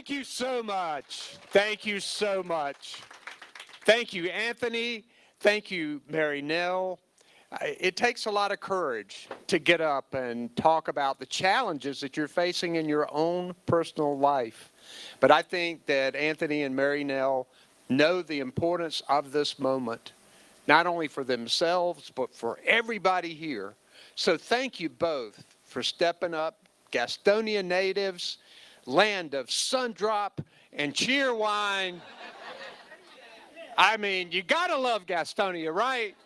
Thank you so much. Thank you so much. Thank you, Anthony. Thank you, Mary Nell. It takes a lot of courage to get up and talk about the challenges that you're facing in your own personal life. But I think that Anthony and Mary Nell know the importance of this moment, not only for themselves, but for everybody here. So thank you both for stepping up, Gastonia natives, land of Sundrop and Cheerwine. I mean, you gotta love Gastonia, right?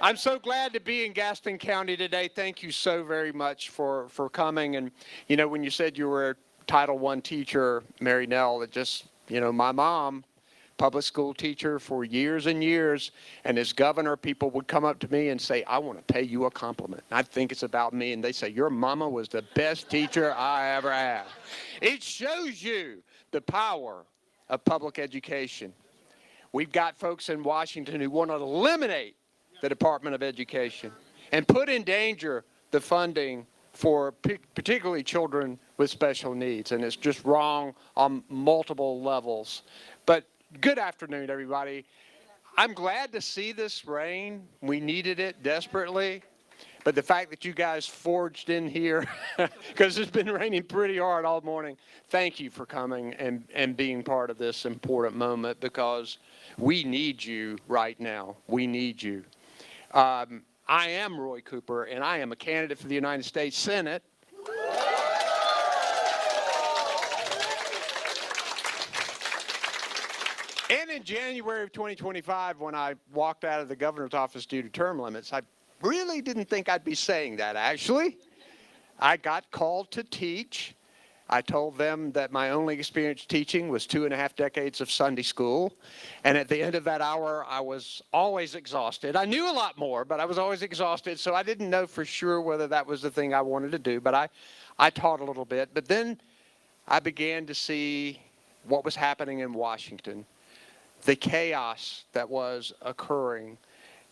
I'm so glad to be in Gaston County today. Thank you so very much for coming. And, you know, when you said you were a Title I teacher, Mary Nell, it just, you know, my mom, public school teacher for years and years, and as governor, people would come up to me and say, I want to pay you a compliment. And I think it's about me, and they say, your mama was the best teacher I ever had. It shows you the power of public education. We've got folks in Washington who want to eliminate the Department of Education and put in danger the funding for particularly children with special needs. And it's just wrong on multiple levels. But good afternoon, everybody. I'm glad to see this rain. We needed it desperately. But the fact that you guys forged in here, because it's been raining pretty hard all morning, thank you for coming and being part of this important moment, because we need you right now. We need you. I am Roy Cooper, and I am a candidate for the United States Senate. And in January of 2025, when I walked out of the governor's office due to term limits, I really didn't think I'd be saying that, actually. I got called to teach. I told them that my only experience teaching was 2.5 decades of Sunday school. And at the end of that hour, I was always exhausted. I knew a lot more, but I was always exhausted. So I didn't know for sure whether that was the thing I wanted to do. But I taught a little bit. But then I began to see what was happening in Washington, the chaos that was occurring,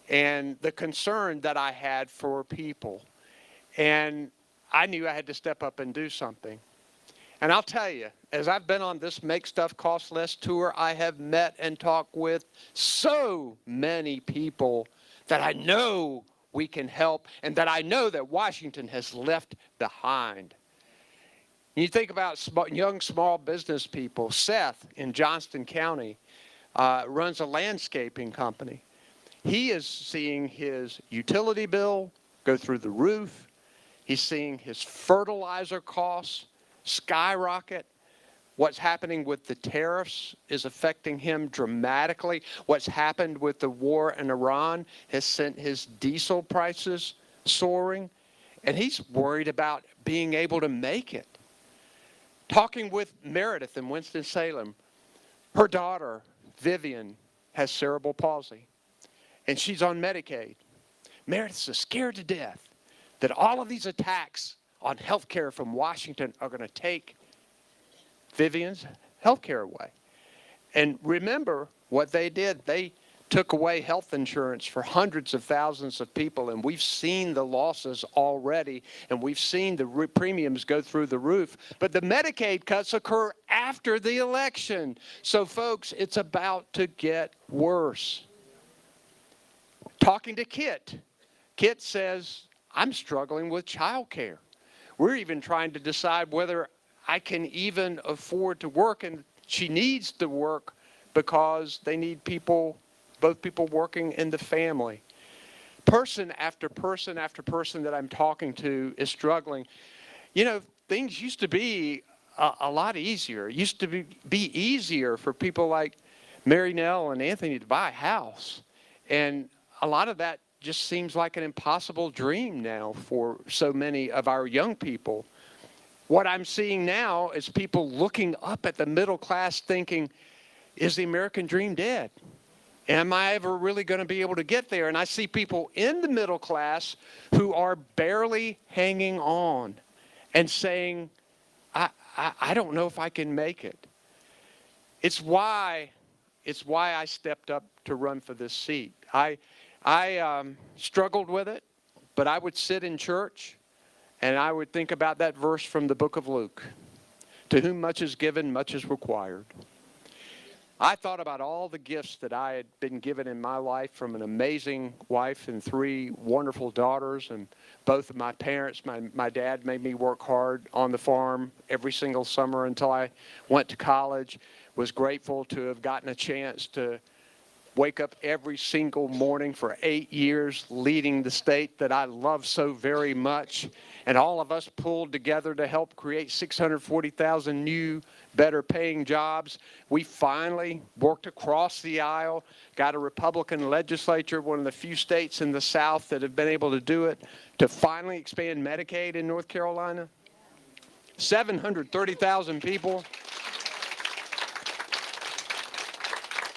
and the concern that I had for people. And I knew I had to step up and do something. And I'll tell you, as I've been on this Make Stuff Cost Less tour, I have met and talked with so many people that I know we can help and that I know that Washington has left behind. You think about young small business people. Seth in Johnston County runs a landscaping company. He is seeing his utility bill go through the roof. He's seeing his fertilizer costs skyrocket. What's happening with the tariffs is affecting him dramatically. What's happened with the war in Iran has sent his diesel prices soaring, and he's worried about being able to make it. Talking with Meredith in Winston-Salem, her daughter, Vivian, has cerebral palsy, and she's on Medicaid. Meredith is scared to death that all of these attacks on health care from Washington are going to take Vivian's health care away. And remember what they did. They took away health insurance for hundreds of thousands of people, and we've seen the losses already, and we've seen the premiums go through the roof. But the Medicaid cuts occur after the election. So, folks, it's about to get worse. Talking to Kit, Kit says, I'm struggling with child care. We're even trying to decide whether I can even afford to work, and she needs to work because they need people, both people working in the family. Person after person after person that I'm talking to is struggling. You know, things used to be a lot easier. It used to be easier for people like Mary Nell and Anthony to buy a house. And a lot of that just seems like an impossible dream now for so many of our young people. What I'm seeing now is people looking up at the middle class thinking, is the American dream dead? Am I ever really going to be able to get there? And I see people in the middle class who are barely hanging on and saying, I don't know if I can make it. It's why I stepped up to run for this seat. I struggled with it, but I would sit in church and I would think about that verse from the book of Luke. To whom much is given, much is required. I thought about all the gifts that I had been given in my life from an amazing wife and 3 wonderful daughters, and both of my parents. My dad made me work hard on the farm every single summer until I went to college. Was grateful to have gotten a chance to wake up every single morning for 8 years leading the state that I love so very much. And all of us pulled together to help create 640,000 new, better paying jobs. We finally worked across the aisle, got a Republican legislature, one of the few states in the South that have been able to do it, to finally expand Medicaid in North Carolina. 730,000 people.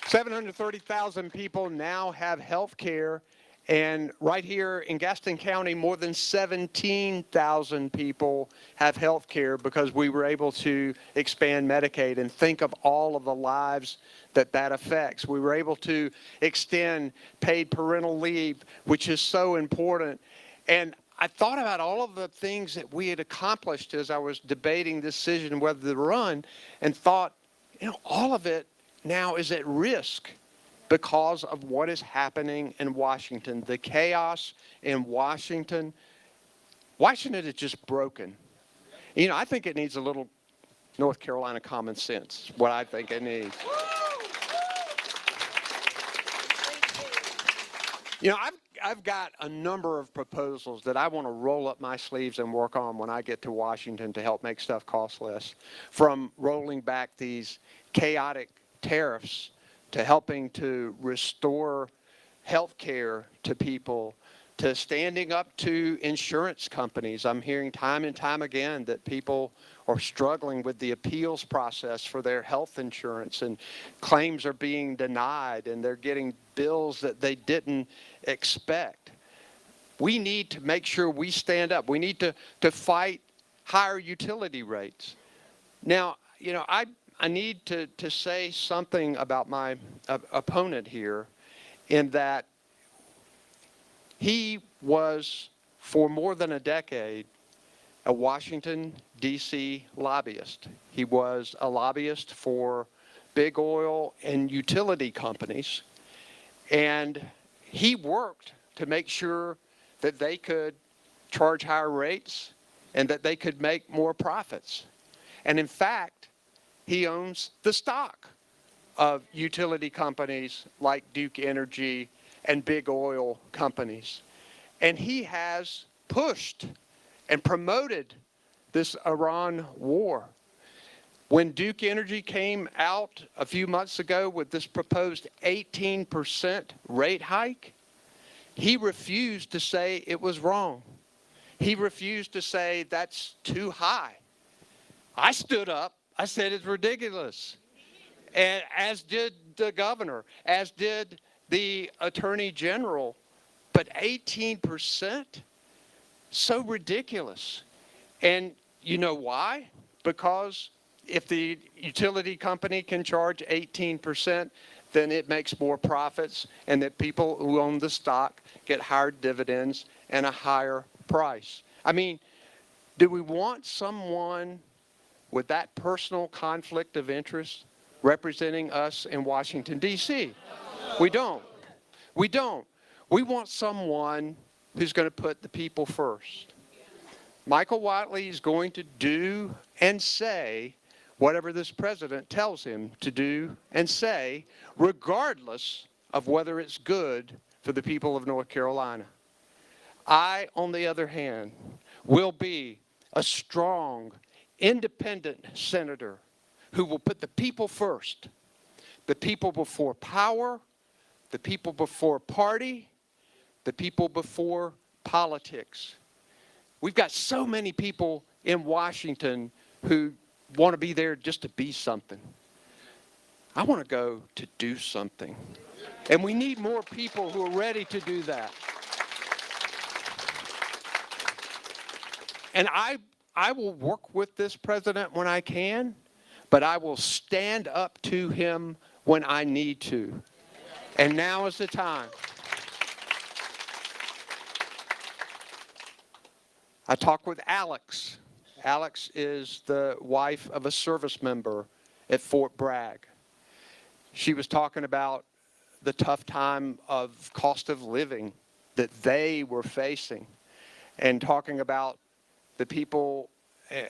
730,000 people now have health care, and right here in Gaston County, more than 17,000 people have health care because we were able to expand Medicaid. And think of all of the lives that affects. We were able to extend paid parental leave, which is so important. And I thought about all of the things that we had accomplished as I was debating this decision whether to run, and thought, all of it now is at risk because of what is happening in Washington. The chaos in Washington. Washington is just broken. I think it needs a little North Carolina common sense, what I think it needs. I've got a number of proposals that I want to roll up my sleeves and work on when I get to Washington to help make stuff cost less. From rolling back these chaotic tariffs to helping to restore health care to people, to standing up to insurance companies. I'm hearing time and time again that people are struggling with the appeals process for their health insurance, and claims are being denied, and they're getting bills that they didn't expect. We need to make sure we stand up. We need to fight higher utility rates. Now, I need to say something about my opponent here, in that he was, for more than a decade, a Washington, D.C. lobbyist. He was a lobbyist for big oil and utility companies, and he worked to make sure that they could charge higher rates and that they could make more profits. And in fact, he owns the stock of utility companies like Duke Energy and big oil companies. And he has pushed and promoted this Iran war. When Duke Energy came out a few months ago with this proposed 18% rate hike, he refused to say it was wrong. He refused to say that's too high. I stood up. I said it's ridiculous. And as did the governor, as did the attorney general. But 18%? So ridiculous. And you know why? Because if the utility company can charge 18%, then it makes more profits, and that people who own the stock get higher dividends and a higher price. I mean, do we want someone with that personal conflict of interest representing us in Washington, D.C.? We don't. We don't. We want someone who's going to put the people first. Michael Whatley is going to do and say whatever this president tells him to do and say, regardless of whether it's good for the people of North Carolina. I, on the other hand, will be a strong, independent senator who will put the people first, the people before power, the people before party, the people before politics. We've got so many people in Washington who want to be there just to be something. I want to go to do something. And we need more people who are ready to do that. And I will work with this president when I can, but I will stand up to him when I need to. And now is the time. I talked with Alex Alex is the wife of a service member at Fort Bragg. She was talking about the tough time of cost of living that they were facing and talking about the people,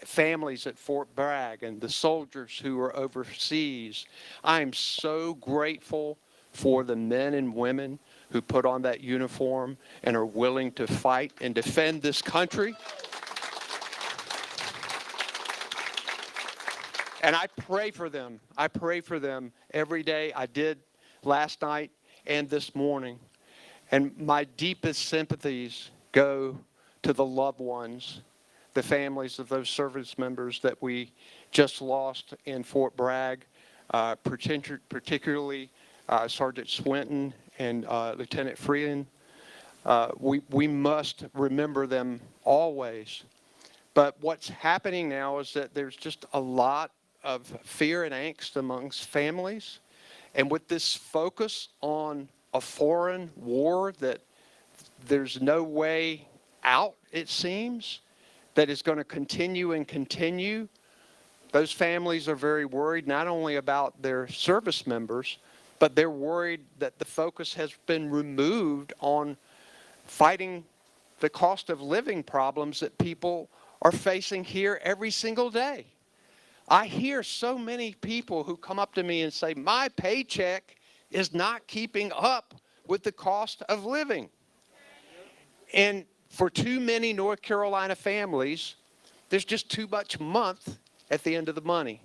families at Fort Bragg and the soldiers who are overseas. I am so grateful for the men and women who put on that uniform and are willing to fight and defend this country. And I pray for them. I pray for them every day. I did last night and this morning. And my deepest sympathies go to the loved ones, the families of those service members that we just lost in Fort Bragg, particularly Sergeant Swinton and Lieutenant Freeland. We must remember them always. But what's happening now is that there's just a lot of fear and angst amongst families. And with this focus on a foreign war that there's no way out, it seems, that is going to continue and continue, those families are very worried not only about their service members, but they're worried that the focus has been removed on fighting the cost of living problems that people are facing here every single day. I hear so many people who come up to me and say, my paycheck is not keeping up with the cost of living. And for too many North Carolina families, there's just too much month at the end of the money.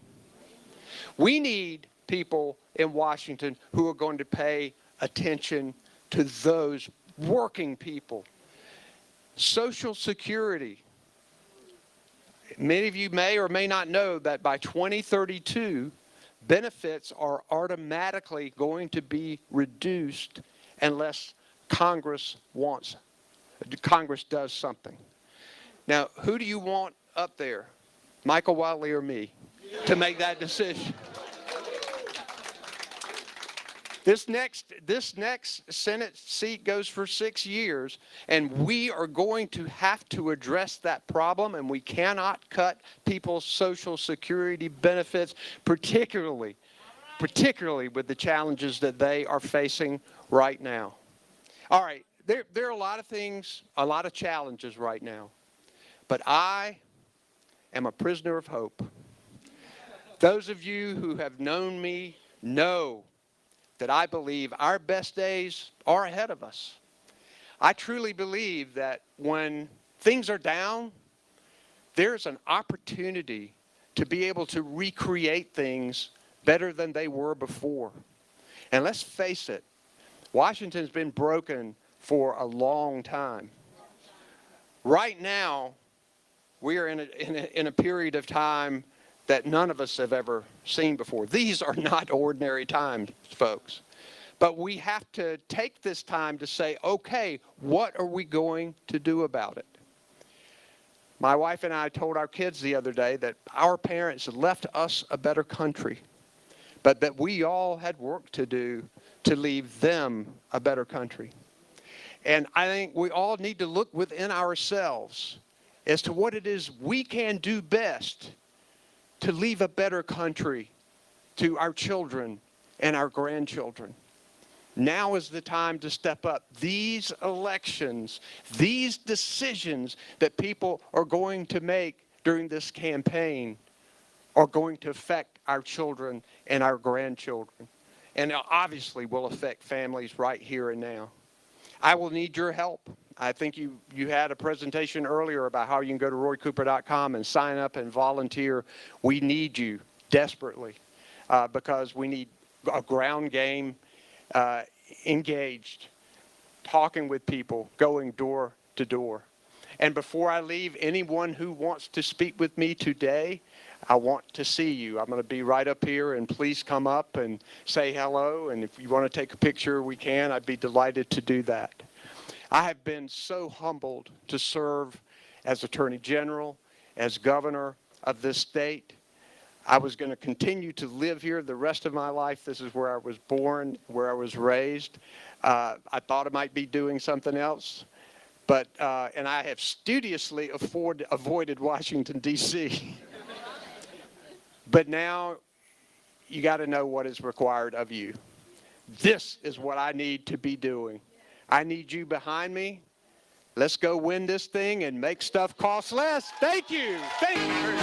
We need people in Washington who are going to pay attention to those working people. Social Security. Many of you may or may not know that by 2032, benefits are automatically going to be reduced unless Congress does something. Now, who do you want up there, Michael Wiley or me, to make that decision? This next Senate seat goes for 6 years, and we are going to have to address that problem, and we cannot cut people's Social Security benefits, particularly with the challenges that they are facing right now. All right, there are a lot of things, a lot of challenges right now, but I am a prisoner of hope. Those of you who have known me know that I believe our best days are ahead of us. I truly believe that when things are down, there's an opportunity to be able to recreate things better than they were before. And let's face it, Washington's been broken for a long time. Right now, we are in a period of time that none of us have ever seen before. These are not ordinary times, folks. But we have to take this time to say, okay, what are we going to do about it? My wife and I told our kids the other day that our parents left us a better country, but that we all had work to do to leave them a better country. And I think we all need to look within ourselves as to what it is we can do best to leave a better country to our children and our grandchildren. Now is the time to step up. These elections, these decisions that people are going to make during this campaign are going to affect our children and our grandchildren. And obviously will affect families right here and now. I will need your help. I think you had a presentation earlier about how you can go to roycooper.com and sign up and volunteer. We need you desperately because we need a ground game, engaged, talking with people, going door to door. And before I leave, anyone who wants to speak with me today, I want to see you. I'm going to be right up here, and please come up and say hello. And if you want to take a picture, we can. I'd be delighted to do that. I have been so humbled to serve as Attorney General, as governor of this state. I was going to continue to live here the rest of my life. This is where I was born, where I was raised. I thought I might be doing something else, But, and I have studiously avoided Washington, D.C. But now you got to know what is required of you. This is what I need to be doing. I need you behind me. Let's go win this thing and make stuff cost less. Thank you. Thank you.